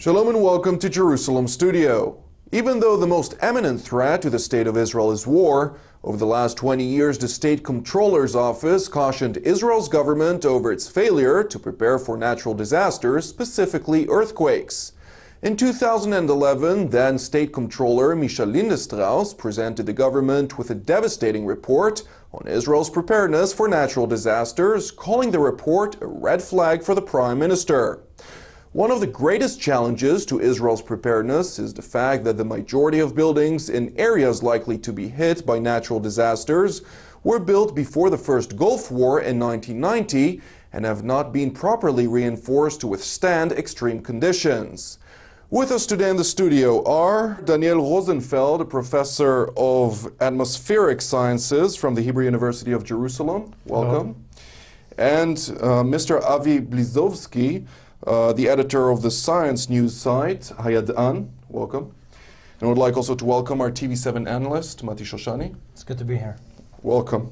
Shalom and welcome to Jerusalem Studio. Even though the most eminent threat to the state of Israel is war, over the last 20 years the State Comptroller's Office cautioned Israel's government over its failure to prepare for natural disasters, specifically earthquakes. In 2011, then State Comptroller Michel Lindestrauss presented the government with a devastating report on Israel's preparedness for natural disasters, calling the report a red flag for the Prime Minister. One of the greatest challenges to Israel's preparedness is the fact that the majority of buildings in areas likely to be hit by natural disasters were built before the first Gulf War in 1990 and have not been properly reinforced to withstand extreme conditions. With us today in the studio are Daniel Rosenfeld, a professor of atmospheric sciences from the Hebrew University of Jerusalem. Welcome. Hello. And Mr. Avi Blizovsky, the editor of the science news site, Hayadan. Welcome. And I would like also to welcome our TV7 analyst, Mati Shoshani. It's good to be here. Welcome.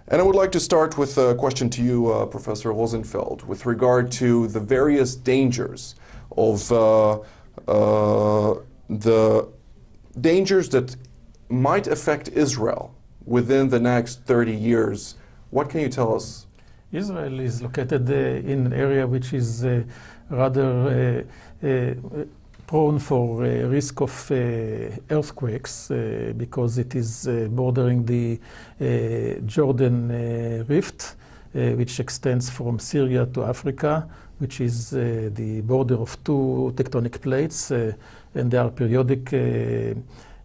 And I would like to start with a question to you, Professor Rosenfeld, with regard to the various dangers of the dangers that might affect Israel within the next 30 years. What can you tell us? Israel is located in an area which is rather prone for risk of earthquakes because it is bordering the Jordan Rift, which extends from Syria to Africa, which is the border of two tectonic plates, and there are periodic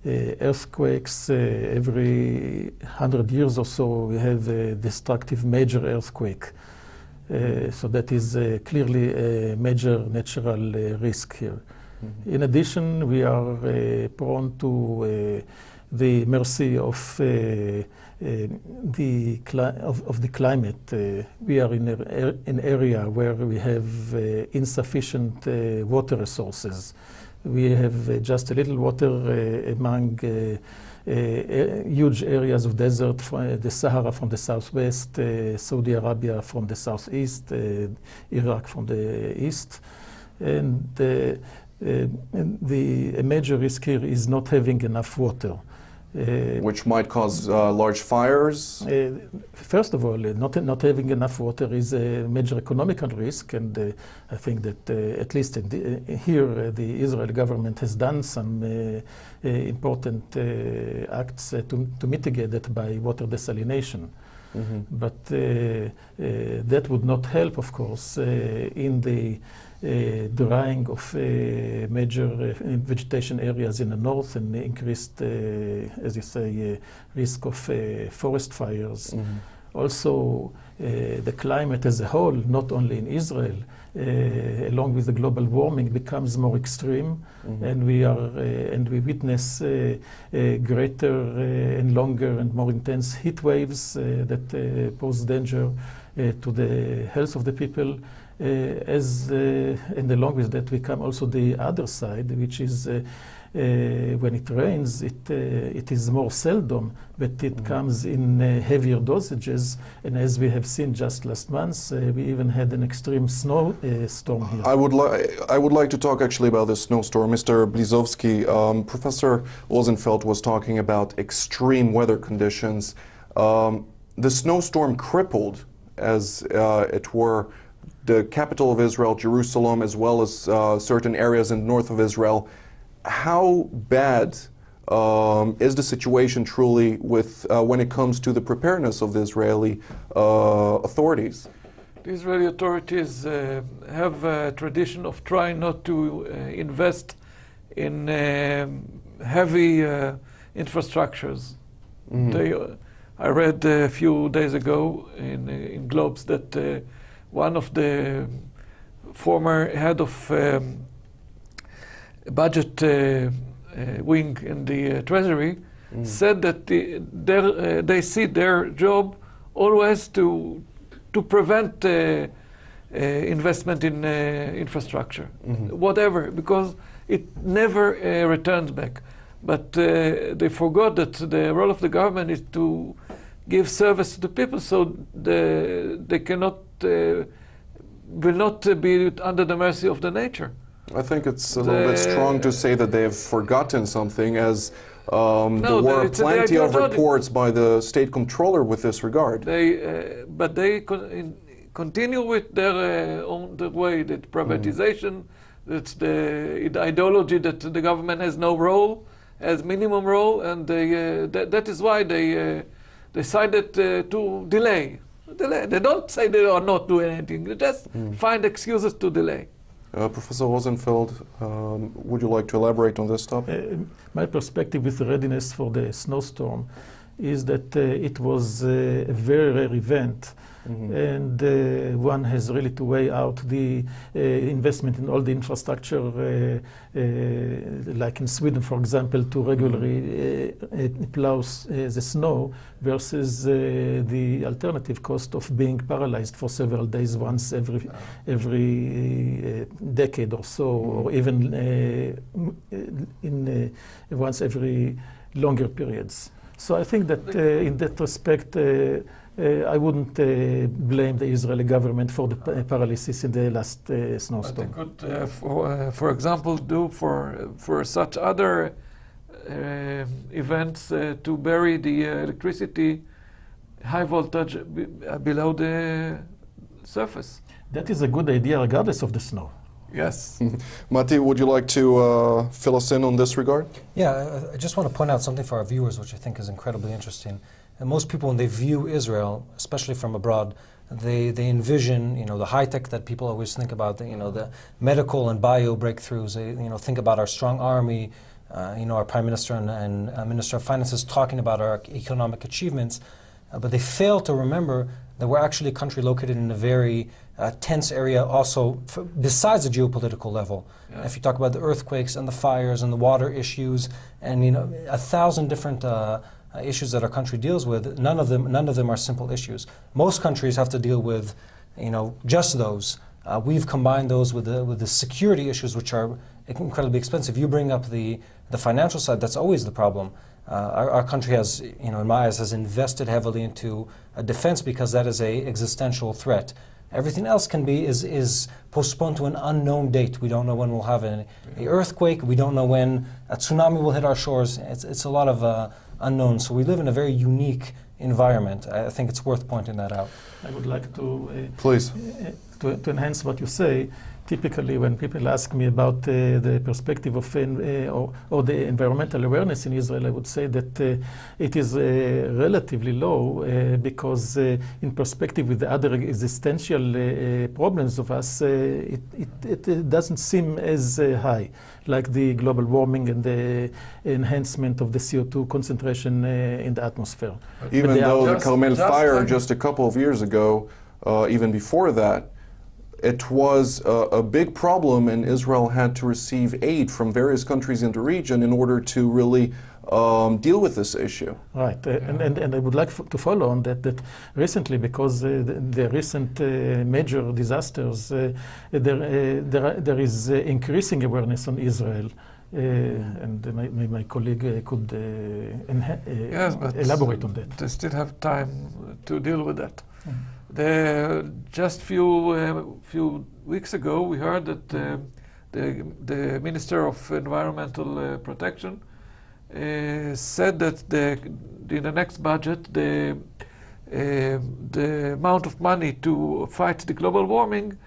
earthquakes. Every 100 years or so we have a destructive major earthquake. So that is clearly a major natural risk here. Mm-hmm. In addition, we are prone to the mercy of the climate. We are in an area where we have insufficient water resources. We have just a little water among huge areas of desert, the Sahara from the southwest, Saudi Arabia from the southeast, Iraq from the east. And a major risk here is not having enough water. Which might cause large fires? First of all, not having enough water is a major economical risk, and I think that at least here the Israeli government has done some important acts to mitigate that by water desalination. Mm-hmm. But that would not help, of course, in the drying of major vegetation areas in the north and increased, as you say, risk of forest fires. Mm-hmm. Also, the climate as a whole, not only in Israel, along with the global warming, becomes more extreme, mm-hmm. and we witness greater and longer and more intense heat waves that pose danger to the health of the people. And along with that we come also the other side, which is when it rains, it is more seldom, but it mm-hmm. comes in heavier dosages. And as we have seen just last month, we even had an extreme snow storm here. I would like to talk actually about this snowstorm. Mr. Blizovsky, Professor Rosenfeld was talking about extreme weather conditions. The snowstorm crippled, as it were, the capital of Israel, Jerusalem, as well as certain areas in the north of Israel. How bad is the situation truly with when it comes to the preparedness of the Israeli authorities? The Israeli authorities have a tradition of trying not to invest in heavy infrastructures. Mm-hmm. I read a few days ago in Globes that one of the former head of budget wing in the Treasury said that they see their job always to prevent investment in infrastructure, mm-hmm. whatever, because it never returns back. But they forgot that the role of the government is to give service to the people, so they cannot will not be under the mercy of the nature. I think it's a little bit strong to say that they have forgotten something, as there were plenty of reports by the state controller with this regard. But they continue with their own way, that privatization, that's the ideology that the government has no role, has minimum role, and that is why they decided to delay. They don't say they are not doing anything, they just find excuses to delay. Professor Rosenfeld, would you like to elaborate on this topic? My perspective with the readiness for the snowstorm is that it was a very rare event. And one has really to weigh out the investment in all the infrastructure, like in Sweden, for example, to regularly plow the snow versus the alternative cost of being paralyzed for several days once every decade or so, or even once every longer periods. So I think that in that respect, I wouldn't blame the Israeli government for the paralysis in the last snowstorm. But they could, for example, do for such other events to bury the electricity high voltage below the surface. That is a good idea regardless of the snow. Yes. Mati, would you like to fill us in on this regard? Yeah, I just want to point out something for our viewers which I think is incredibly interesting. And most people, when they view Israel, especially from abroad, they envision, the high tech that people always think about, the medical and bio breakthroughs. They, think about our strong army, our Prime Minister and Minister of Finances talking about our economic achievements, but they fail to remember that we're actually a country located in a very tense area also, besides the geopolitical level. Yeah. If you talk about the earthquakes and the fires and the water issues and 1,000 different issues that our country deals with, none of them are simple issues. Most countries have to deal with, just those. We've combined those with the security issues, which are incredibly expensive. You bring up the financial side. That's always the problem. Our country has, in my eyes, has invested heavily into defense because that is an existential threat. Everything else is postponed to an unknown date. We don't know when we'll have an earthquake. We don't know when a tsunami will hit our shores. It's a lot of unknowns. So we live in a very unique environment. I think it's worth pointing that out. I would like to please to enhance what you say. Typically, when people ask me about the perspective of or the environmental awareness in Israel, I would say that it is relatively low because in perspective with the other existential problems of us, it doesn't seem as high, like the global warming and the enhancement of the CO2 concentration in the atmosphere. Even though the Carmel fire just a couple of years ago, even before that, it was a big problem, and Israel had to receive aid from various countries in the region in order to really deal with this issue. Right, and I would like to follow on that recently, because the recent major disasters, there is increasing awareness on Israel. And my colleague could yes, but elaborate on that. They still have time to deal with that. Just few weeks ago, we heard that the Minister of Environmental Protection said that in the next budget, the amount of money to fight the global warming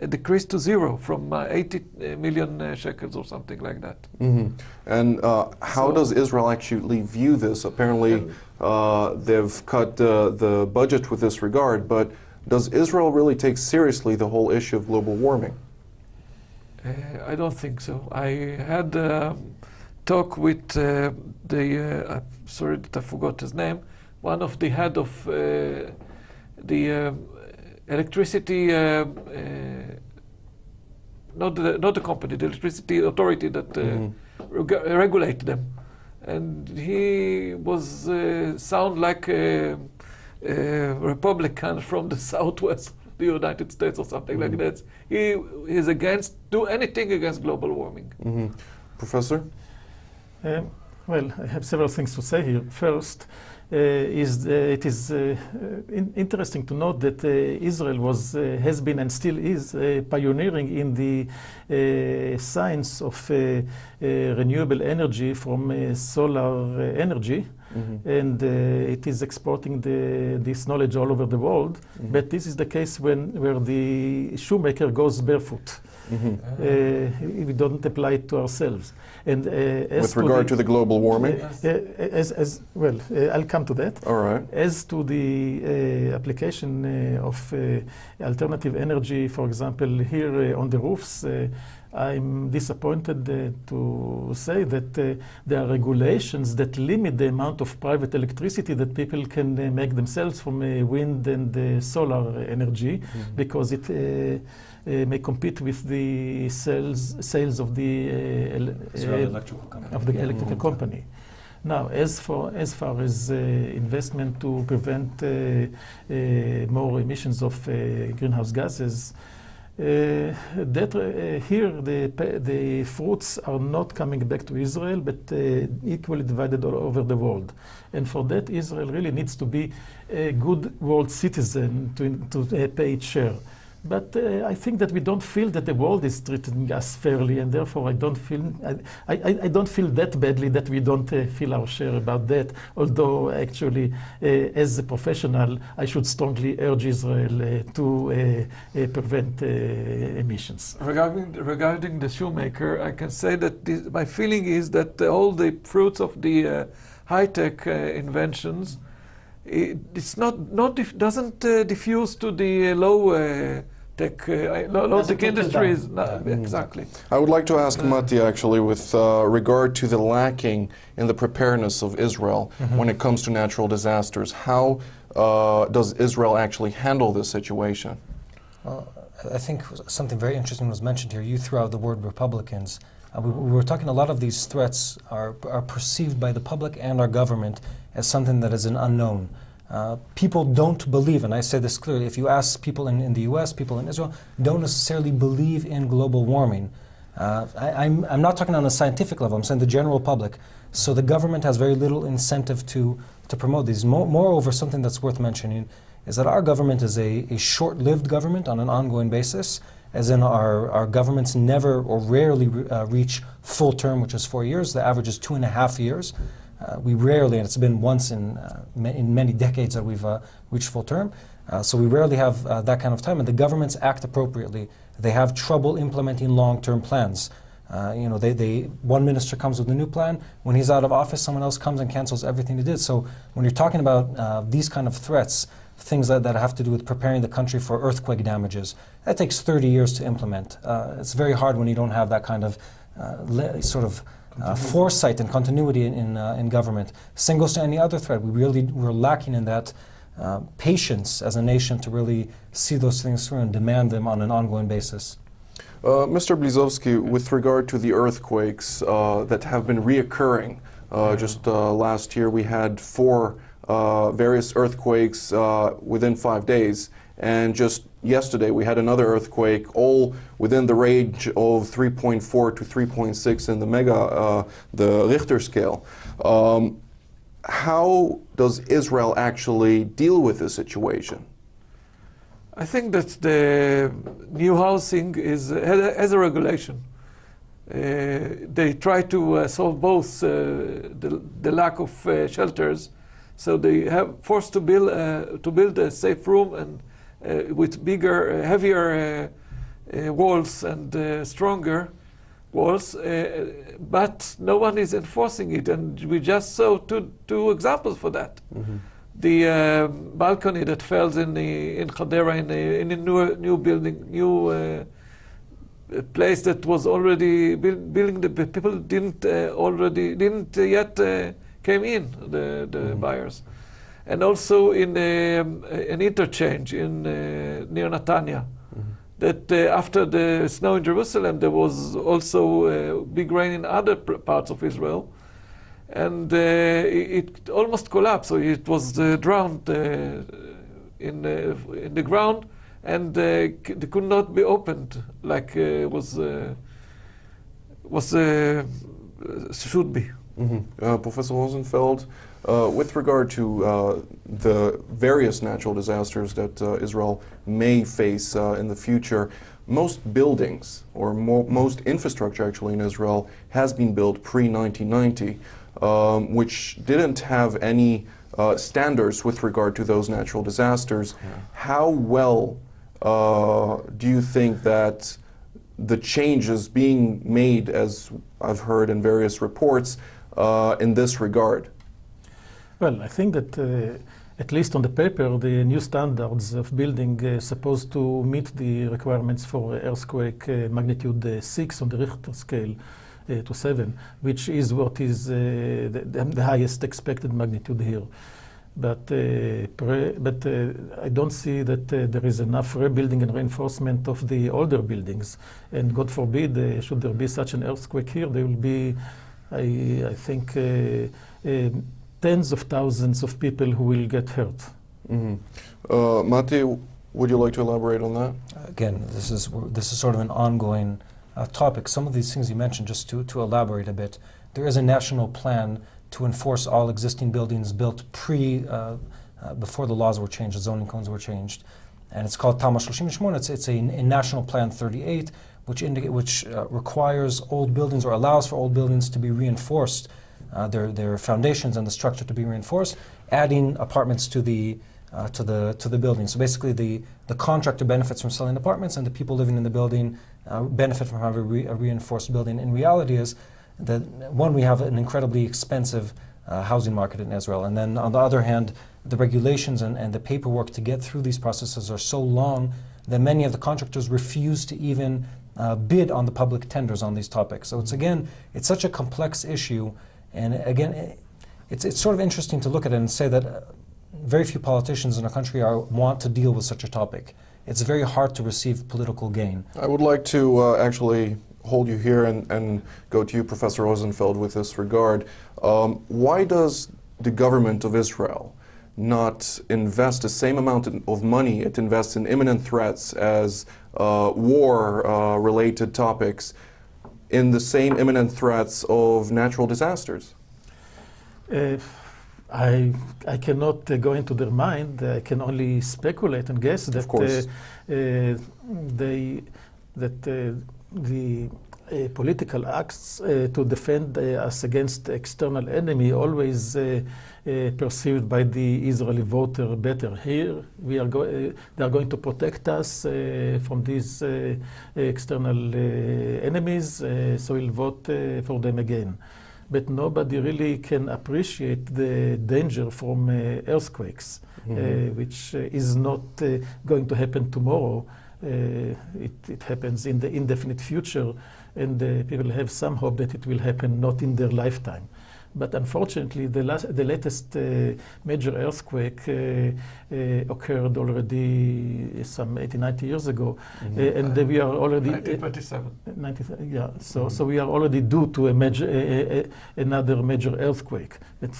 decreased to zero, from 80 million shekels or something like that. Mm-hmm. And how does Israel actually view this? Apparently, they've cut the budget with this regard, but does Israel really take seriously the whole issue of global warming? I don't think so. I had a talk with sorry that I forgot his name, one of the head of the electricity, not the company, the electricity authority that regulate them, and he was sound like a Republican from the Southwest of the United States or something like that. He is against anything against global warming. Professor? Well, I have several things to say here. First, it is interesting to note that Israel has been and still is pioneering in the science of renewable energy from solar energy. Mm-hmm. And it is exporting this knowledge all over the world. Mm-hmm. But this is the case where the shoemaker goes barefoot. Mm-hmm. We don't apply it to ourselves. And with regard to the global warming? I'll come to that. All right. As to the application of alternative energy, for example, here on the roofs, I'm disappointed to say that there are regulations that limit the amount of private electricity that people can make themselves from wind and solar energy, mm-hmm. because it may compete with the sales of the electrical company. Now, as far as investment to prevent more emissions of greenhouse gases, here the fruits are not coming back to Israel, but equally divided all over the world. And for that, Israel really needs to be a good world citizen to pay its share. But I think that we don't feel that the world is treating us fairly, and therefore I don't feel that badly that we don't feel our share about that. Although actually, as a professional, I should strongly urge Israel to prevent emissions. Regarding the shoemaker, I can say that my feeling is that all the fruits of the high-tech inventions, doesn't diffuse to the low-tech industries. Exactly. I would like to ask Mati, actually, with regard to the lacking in the preparedness of Israel mm-hmm. when it comes to natural disasters. How does Israel actually handle this situation? Well, I think something very interesting was mentioned here. You threw out the word Republicans. We were talking, a lot of these threats are perceived by the public and our government as something that is an unknown. People don't believe, and I say this clearly, if you ask people in the US, people in Israel, don't necessarily believe in global warming. I'm not talking on a scientific level, I'm saying the general public. So the government has very little incentive to promote these. Moreover, something that's worth mentioning is that our government is a short-lived government on an ongoing basis, as in our governments never or rarely reach full term, which is 4 years. The average is 2.5 years. We rarely, and it's been once in many decades that we've reached full term, so we rarely have that kind of time, and the governments act appropriately. They have trouble implementing long-term plans. One minister comes with a new plan. When he's out of office, someone else comes and cancels everything he did. So when you're talking about these kind of threats, things that have to do with preparing the country for earthquake damages, that takes 30 years to implement. It's very hard when you don't have that kind of foresight and continuity in government. Same goes to any other threat. We're lacking in that patience as a nation to really see those things through and demand them on an ongoing basis. Mr. Blizovsky, with regard to the earthquakes that have been reoccurring, just last year we had 4 various earthquakes within 5 days, and just yesterday we had another earthquake, all within the range of 3.4 to 3.6 in the Richter scale. How does Israel actually deal with this situation? I think that the new housing has a regulation. They try to solve both the lack of shelters, so they have forced to build a safe room and with bigger, heavier walls and stronger walls, but no one is enforcing it, and we just saw two examples for that. Mm-hmm. The balcony that fell in Hadera in a new building, place that was already building. The people didn't yet came in, the mm-hmm. buyers, and also in an interchange near Netanya. Mm-hmm. That after the snow in Jerusalem, there was also big rain in other parts of Israel. And it almost collapsed, so it was drowned in the ground, and they could not be opened like should be. Professor Rosenfeld, with regard to the various natural disasters that Israel may face in the future, most buildings, or most infrastructure actually in Israel, has been built pre-1990, which didn't have any standards with regard to those natural disasters. How well do you think that the changes being made, as I've heard in various reports, in this regard? Well, I think that at least on the paper, the new standards of building supposed to meet the requirements for earthquake magnitude 6 on the Richter scale to 7, which is what is the highest expected magnitude here. But I don't see that there is enough rebuilding and reinforcement of the older buildings. And God forbid, should there be such an earthquake here, there will be, I think, tens of thousands of people who will get hurt. Mati, would you like to elaborate on that? Again, this is sort of an ongoing topic. Some of these things you mentioned, just to elaborate a bit, there is a national plan to enforce all existing buildings built before the laws were changed, the zoning codes were changed, and it's called Tama 38. It's a National Plan 38, which requires old buildings, or allows for old buildings to be reinforced, their foundations and the structure to be reinforced, adding apartments to the building. So basically, the contractor benefits from selling apartments, and the people living in the building benefit from having a reinforced building. And reality is that, one, we have an incredibly expensive housing market in Israel, and then on the other hand, the regulations and the paperwork to get through these processes are so long that many of the contractors refuse to even bid on the public tenders on these topics. So it's such a complex issue, and again, it's sort of interesting to look at it and say that very few politicians in our country want to deal with such a topic. It's very hard to receive political gain. I would like to actually hold you here and go to you, Professor Rosenfeld, with this regard. Why does the government of Israel not invest the same amount of money it invests in imminent threats as war-related topics in the same imminent threats of natural disasters? I cannot go into their mind. I can only speculate and guess that the political acts to defend us against external enemy always perceived by the Israeli voter better. Here they are going to protect us from these external enemies, so we'll vote for them again. But nobody really can appreciate the danger from earthquakes, which is not going to happen tomorrow. It happens in the indefinite future, and people have some hope that it will happen not in their lifetime. But unfortunately, the latest major earthquake occurred already some 80, 90 years ago, and we are already 1927. Yeah, so we are already due to another major earthquake. But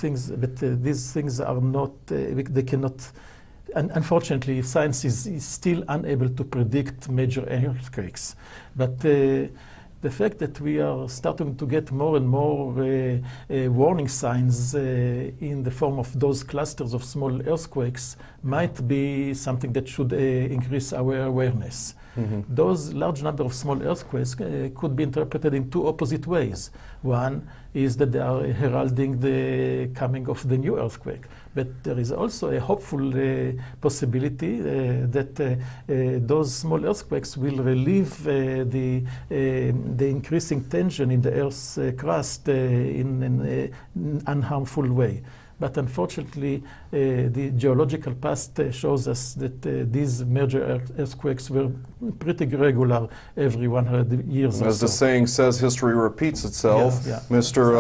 these things are not; they cannot. Unfortunately, science is still unable to predict major earthquakes. But the fact that we are starting to get more and more warning signs in the form of those clusters of small earthquakes might be something that should increase our awareness. Those large number of small earthquakes could be interpreted in two opposite ways. One is that they are heralding the coming of the new earthquake. But there is also a hopeful possibility that those small earthquakes will relieve the increasing tension in the Earth's crust in an unharmful way. But unfortunately, the geological past shows us that these major earthquakes were pretty regular every 100 years. As the saying says, history repeats itself. Yeah. Mr.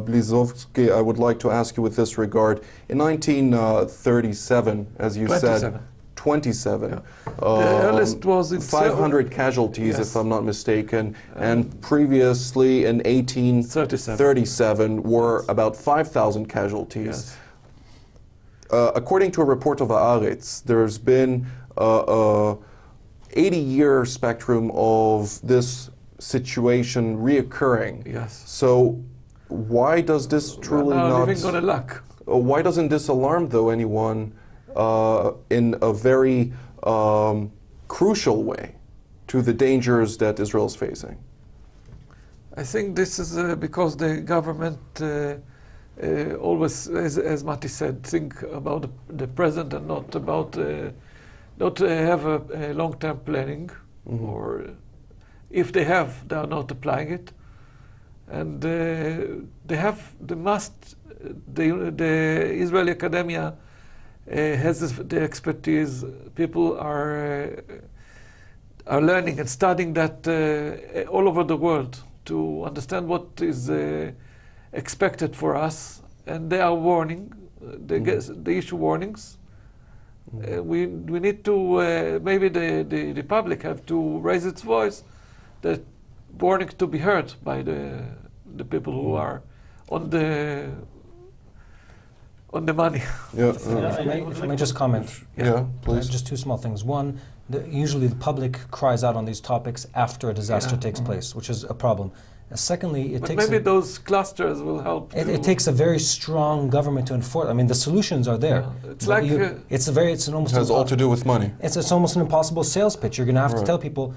Blizovsky, I would like to ask you with this regard. In 1937, as you said, 27. Yeah. The earliest was in 500 casualties, if I'm not mistaken, and previously in 1837 were about 5,000 casualties. Yes. According to a report of Haaretz, there's been a 80-year spectrum of this situation reoccurring. Yes. So why does this truly not... living on a luck. Why doesn't this alarm, though, anyone in a very crucial way to the dangers that Israel is facing? I think this is because the government always, as Mati said, think about the present and not about not have a long-term planning, or if they have, they are not applying it, and the Israeli academia has the expertise. People are learning and studying that all over the world to understand what is expected for us, and they are warning. They issue warnings. We need to maybe the public have to raise its voice, that warning to be heard by the people who are on the money. Yeah. If I may just comment. Yeah, please. Just two small things. One, usually the public cries out on these topics after a disaster takes place, which is a problem. Secondly, but maybe those clusters will help. It takes a very strong government to enforce. I mean, the solutions are there. Yeah, it's like it's an almost. It has all to do with money. It's almost an impossible sales pitch. You're going to have to tell people,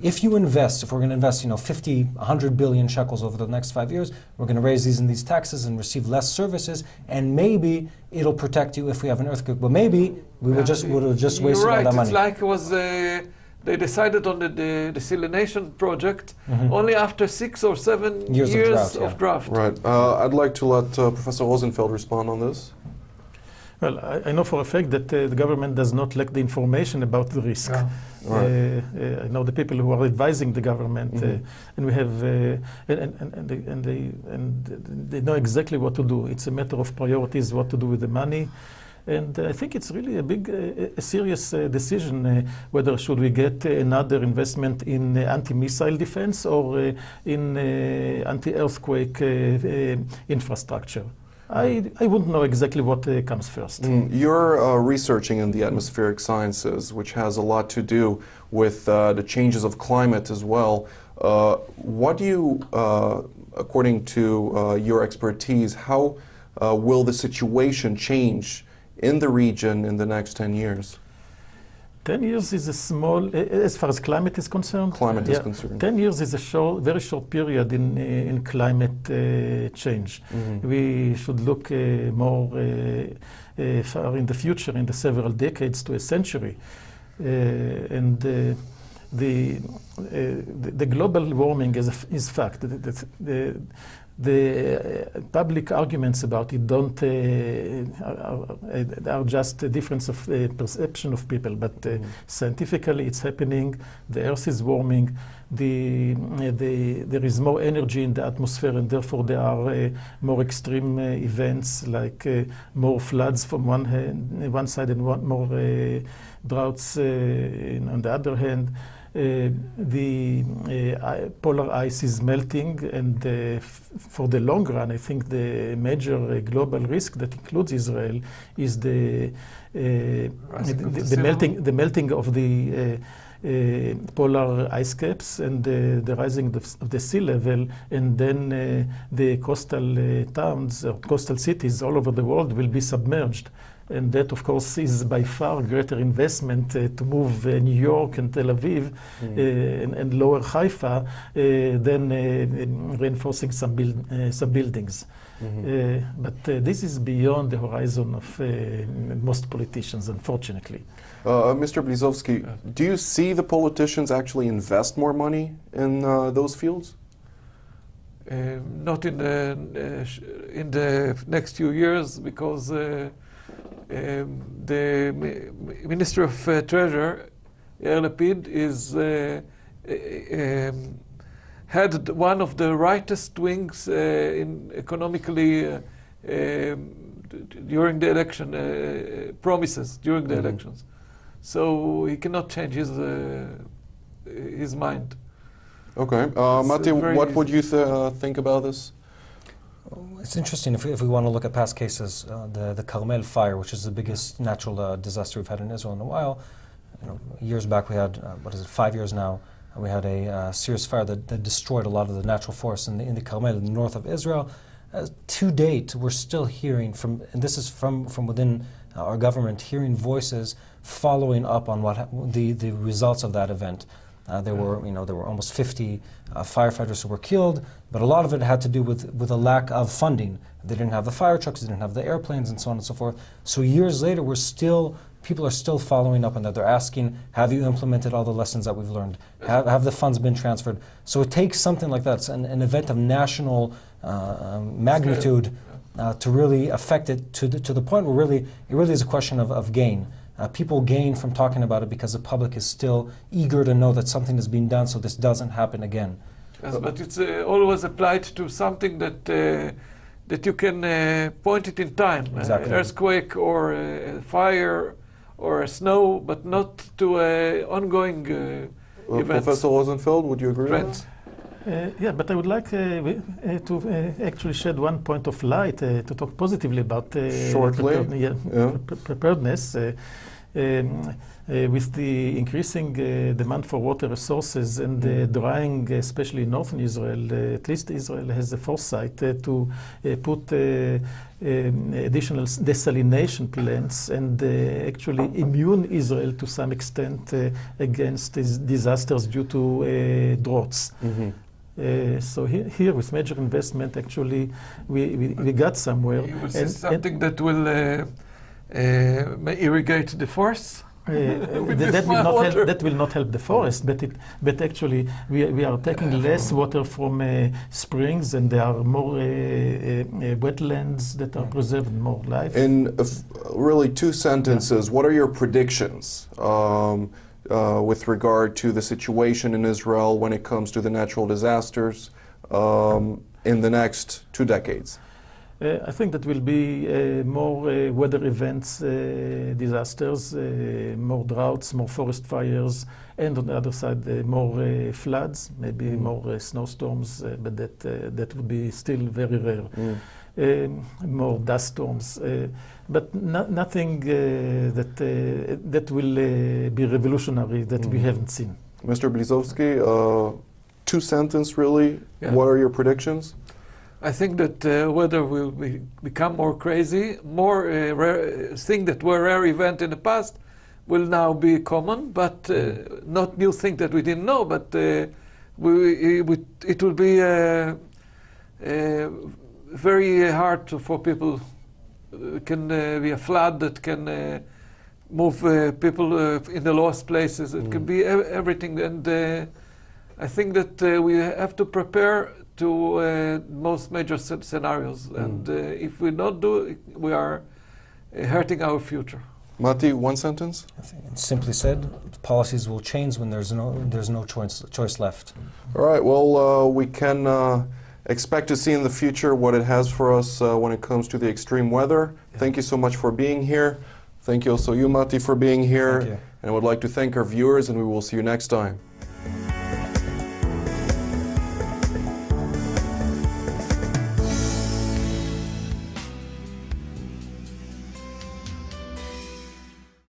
if we're going to invest, 50, 100 billion shekels over the next 5 years, we're going to raise these and these taxes and receive less services, and maybe it'll protect you if we have an earthquake. But maybe we would just waste all that money. It's like it was. They decided on the desalination project only after 6 or 7 years of drought. Right. I'd like to let Professor Rosenfeld respond on this. Well, I know for a fact that the government does not lack the information about the risk. Yeah. Right. I know the people who are advising the government, and we have, and they know exactly what to do. It's a matter of priorities, what to do with the money. And I think it's really a serious decision whether should we get another investment in anti-missile defense or in anti-earthquake infrastructure. I wouldn't know exactly what comes first. You're researching in the atmospheric sciences, which has a lot to do with the changes of climate as well. What do you, according to your expertise, how will the situation change in the region in the next 10 years? 10 years is a small, as far as climate is concerned. Climate is concerned. 10 years is a very short period in climate change. We should look more far in the future, in the several decades to a century. And the global warming is fact. The public arguments about it are just a difference of perception of people, but scientifically it's happening. The Earth is warming. There is more energy in the atmosphere, and therefore there are more extreme events, like more floods from one side and more droughts on the other hand. The polar ice is melting, and for the long run, I think the major global risk that includes Israel is the melting of the polar ice caps and the rising of the sea level, and then the coastal towns or coastal cities all over the world will be submerged. And that, of course, is by far greater investment to move New York and Tel Aviv and lower Haifa than reinforcing some buildings. But this is beyond the horizon of most politicians, unfortunately. Mr. Blizovsky, do you see the politicians actually invest more money in those fields? Not in the next few years, because the Minister of Treasury, Yair Lapid, had one of the rightest wings economically during the election, promises during the elections. So he cannot change his mind. Okay. Mati, what would you think about this? It's interesting if we want to look at past cases. The Carmel fire, which is the biggest natural disaster we've had in Israel in a while. Years back we had, 5 years now, We had a serious fire that destroyed a lot of the natural forests in the Carmel, in the north of Israel. To date, we're still hearing from, and this is from within our government, hearing voices following up on the results of that event. There were almost 50 firefighters who were killed, but a lot of it had to do with a lack of funding. They didn't have the fire trucks, they didn't have the airplanes, and so on and so forth. So years later, people are still following up on that. They're asking, have you implemented all the lessons that we've learned? Have the funds been transferred? So it takes something like that, it's an event of national magnitude to really affect it to the point where it really is a question of gain. People gain from talking about it because the public is still eager to know that something is being done so this doesn't happen again. Yes, but it's always applied to something that you can point it in time. Exactly. Earthquake or fire or snow, but not to ongoing events. Professor Rosenfeld, would you agree? Trends. Yeah, but I would like to actually shed one point of light to talk positively about preparedness. With the increasing demand for water resources and drying, especially in northern Israel, at least Israel has the foresight to put additional desalination plants and actually immune Israel to some extent against these disasters due to droughts. So here with major investment, actually, we got somewhere. You will see something that will irrigate the forests? That will not help the forest, but actually we are taking less water from springs, and there are more wetlands that are preserved, more life. In really 2 sentences, what are your predictions with regard to the situation in Israel when it comes to the natural disasters in the next 2 decades? I think that will be more weather events, disasters, more droughts, more forest fires, and on the other side, more floods, maybe more snowstorms, but that would be still very rare. More dust storms, but nothing that will be revolutionary that we haven't seen. Mr. Blizovsky, 2 sentences really. Yeah. What are your predictions? I think that weather will become more crazy. More things that were rare event in the past will now be common, but not new things that we didn't know. But it will be very hard for people. It can be a flood that can move people in the lowest places. It can be everything, and I think that we have to prepare to most major scenarios, and if we don't do it, we are hurting our future. Mati, 1 sentence? I think simply said, policies will change when there's no choice left. All right. Well, we can expect to see in the future what it has for us when it comes to the extreme weather. Yeah. Thank you so much for being here. Thank you also you, Mati, for being here. Thank you. And I would like to thank our viewers, and we will see you next time.